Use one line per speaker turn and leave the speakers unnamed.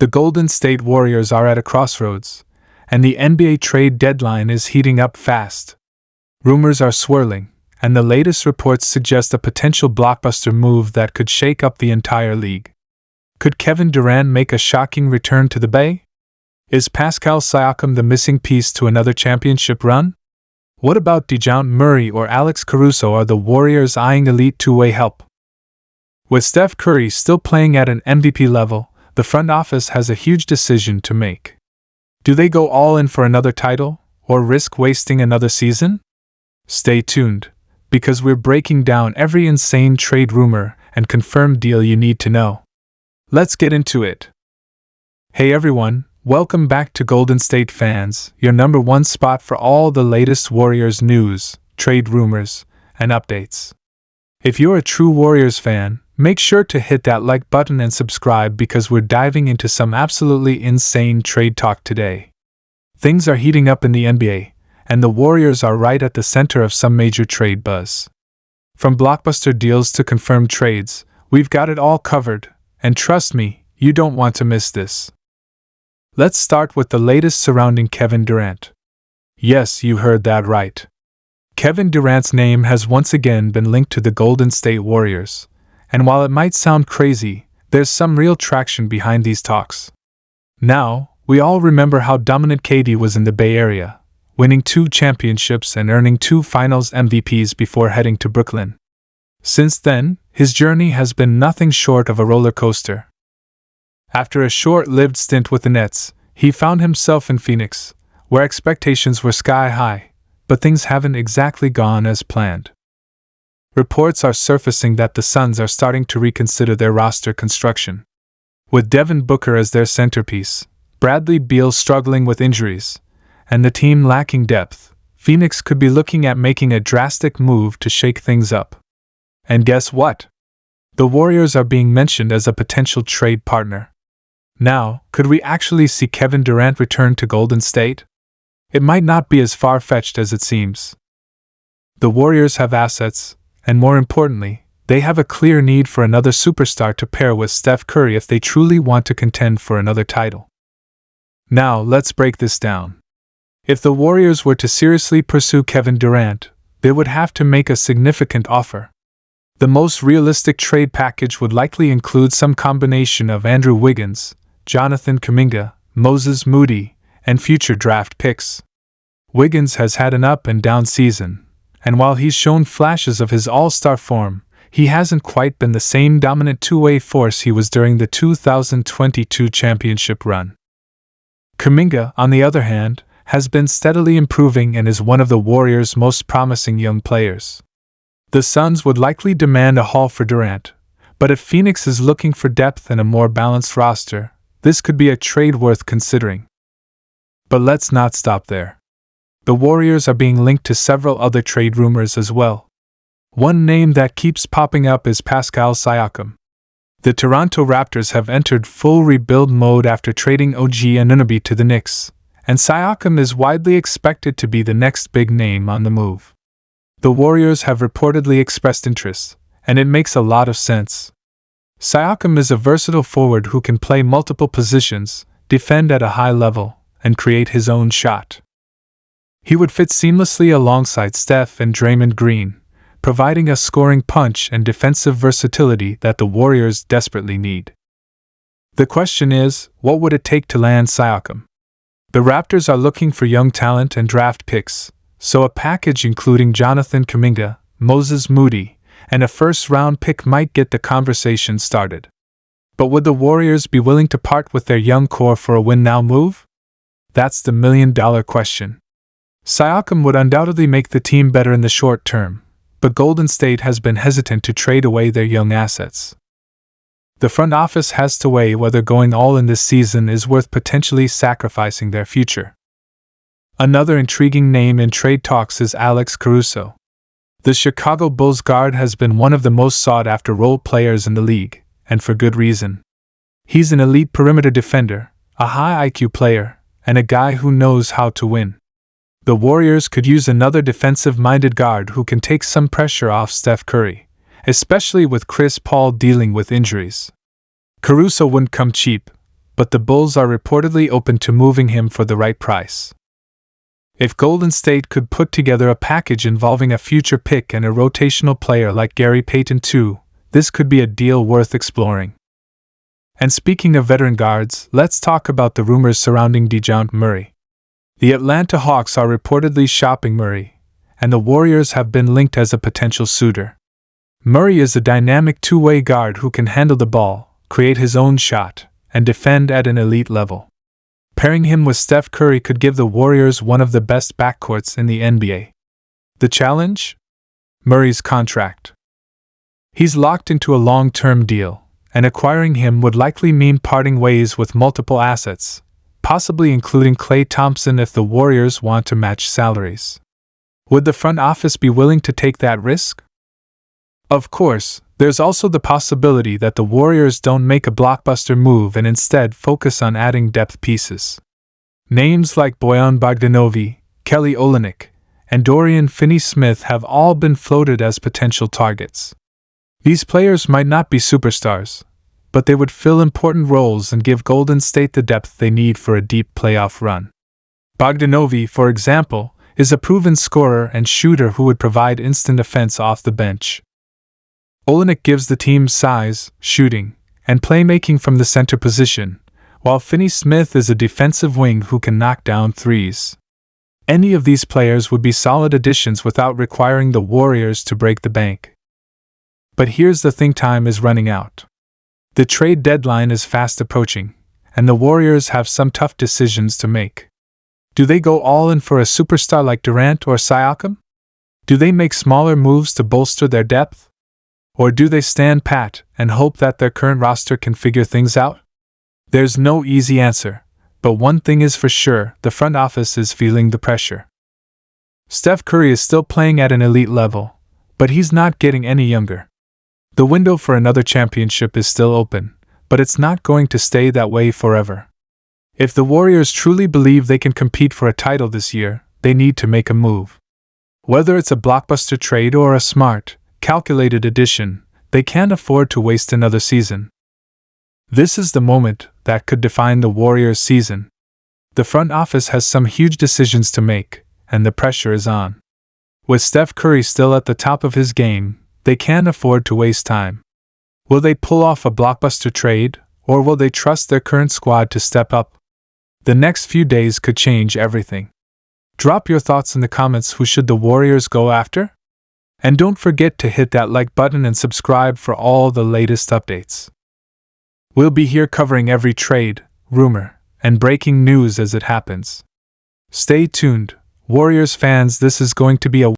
The Golden State Warriors are at a crossroads, and the NBA trade deadline is heating up fast. Rumors are swirling, and the latest reports suggest a potential blockbuster move that could shake up the entire league. Could Kevin Durant make a shocking return to the Bay? Is Pascal Siakam the missing piece to another championship run? What about DeJounte Murray or Alex Caruso? Are the Warriors eyeing elite two-way help? With Steph Curry still playing at an MVP level, the front office has a huge decision to make. Do they go all in for another title, or risk wasting another season? Stay tuned, because we're breaking down every insane trade rumor and confirmed deal you need to know. Let's get into it. Hey everyone, welcome back to Golden State Fans, your number one spot for all the latest Warriors news, trade rumors, and updates. If you're a true Warriors fan, make sure to hit that like button and subscribe because we're diving into some absolutely insane trade talk today. Things are heating up in the NBA, and the Warriors are right at the center of some major trade buzz. From blockbuster deals to confirmed trades, we've got it all covered, and trust me, you don't want to miss this. Let's start with the latest surrounding Kevin Durant. Yes, you heard that right. Kevin Durant's name has once again been linked to the Golden State Warriors, and while it might sound crazy, there's some real traction behind these talks. Now, we all remember how dominant KD was in the Bay Area, winning 2 championships and earning 2 Finals MVPs before heading to Brooklyn. Since then, his journey has been nothing short of a roller coaster. After a short-lived stint with the Nets, he found himself in Phoenix, where expectations were sky high, but things haven't exactly gone as planned. Reports are surfacing that the Suns are starting to reconsider their roster construction. With Devin Booker as their centerpiece, Bradley Beal struggling with injuries, and the team lacking depth, Phoenix could be looking at making a drastic move to shake things up. And guess what? The Warriors are being mentioned as a potential trade partner. Now, could we actually see Kevin Durant return to Golden State? It might not be as far-fetched as it seems. The Warriors have assets, and more importantly, they have a clear need for another superstar to pair with Steph Curry if they truly want to contend for another title. Now, let's break this down. If the Warriors were to seriously pursue Kevin Durant, they would have to make a significant offer. The most realistic trade package would likely include some combination of Andrew Wiggins, Jonathan Kuminga, Moses Moody, and future draft picks. Wiggins has had an up-and-down season, and while he's shown flashes of his all-star form, he hasn't quite been the same dominant two-way force he was during the 2022 championship run. Kuminga, on the other hand, has been steadily improving and is one of the Warriors' most promising young players. The Suns would likely demand a haul for Durant, but if Phoenix is looking for depth and a more balanced roster, this could be a trade worth considering. But let's not stop there. The Warriors are being linked to several other trade rumors as well. One name that keeps popping up is Pascal Siakam. The Toronto Raptors have entered full rebuild mode after trading OG Anunoby to the Knicks, and Siakam is widely expected to be the next big name on the move. The Warriors have reportedly expressed interest, and it makes a lot of sense. Siakam is a versatile forward who can play multiple positions, defend at a high level, and create his own shot. He would fit seamlessly alongside Steph and Draymond Green, providing a scoring punch and defensive versatility that the Warriors desperately need. The question is, what would it take to land Siakam? The Raptors are looking for young talent and draft picks, so a package including Jonathan Kuminga, Moses Moody, and a first-round pick might get the conversation started. But would the Warriors be willing to part with their young core for a win-now move? That's the million-dollar question. Siakam would undoubtedly make the team better in the short term, but Golden State has been hesitant to trade away their young assets. The front office has to weigh whether going all in this season is worth potentially sacrificing their future. Another intriguing name in trade talks is Alex Caruso. The Chicago Bulls guard has been one of the most sought-after role players in the league, and for good reason. He's an elite perimeter defender, a high IQ player, and a guy who knows how to win. The Warriors could use another defensive-minded guard who can take some pressure off Steph Curry, especially with Chris Paul dealing with injuries. Caruso wouldn't come cheap, but the Bulls are reportedly open to moving him for the right price. If Golden State could put together a package involving a future pick and a rotational player like Gary Payton II, this could be a deal worth exploring. And speaking of veteran guards, let's talk about the rumors surrounding DeJounte Murray. The Atlanta Hawks are reportedly shopping Murray, and the Warriors have been linked as a potential suitor. Murray is a dynamic two-way guard who can handle the ball, create his own shot, and defend at an elite level. Pairing him with Steph Curry could give the Warriors one of the best backcourts in the NBA. The challenge? Murray's contract. He's locked into a long-term deal, and acquiring him would likely mean parting ways with multiple assets, possibly including Klay Thompson if the Warriors want to match salaries. Would the front office be willing to take that risk? Of course, there's also the possibility that the Warriors don't make a blockbuster move and instead focus on adding depth pieces. Names like Bojan Bogdanovic, Kelly Olynyk, and Dorian Finney-Smith have all been floated as potential targets. These players might not be superstars, but they would fill important roles and give Golden State the depth they need for a deep playoff run. Bogdanovic, for example, is a proven scorer and shooter who would provide instant offense off the bench. Olynyk gives the team size, shooting, and playmaking from the center position, while Finney-Smith is a defensive wing who can knock down threes. Any of these players would be solid additions without requiring the Warriors to break the bank. But here's the thing: time is running out. The trade deadline is fast approaching, and the Warriors have some tough decisions to make. Do they go all in for a superstar like Durant or Siakam? Do they make smaller moves to bolster their depth? Or do they stand pat and hope that their current roster can figure things out? There's no easy answer, but one thing is for sure: the front office is feeling the pressure. Steph Curry is still playing at an elite level, but he's not getting any younger. The window for another championship is still open, but it's not going to stay that way forever. If the Warriors truly believe they can compete for a title this year, they need to make a move. Whether it's a blockbuster trade or a smart, calculated addition, they can't afford to waste another season. This is the moment that could define the Warriors' season. The front office has some huge decisions to make, and the pressure is on. With Steph Curry still at the top of his game, they can't afford to waste time. Will they pull off a blockbuster trade, or will they trust their current squad to step up? The next few days could change everything. Drop your thoughts in the comments. Who should the Warriors go after? And don't forget to hit that like button and subscribe for all the latest updates. We'll be here covering every trade, rumor, and breaking news as it happens. Stay tuned, Warriors fans. This is going to be a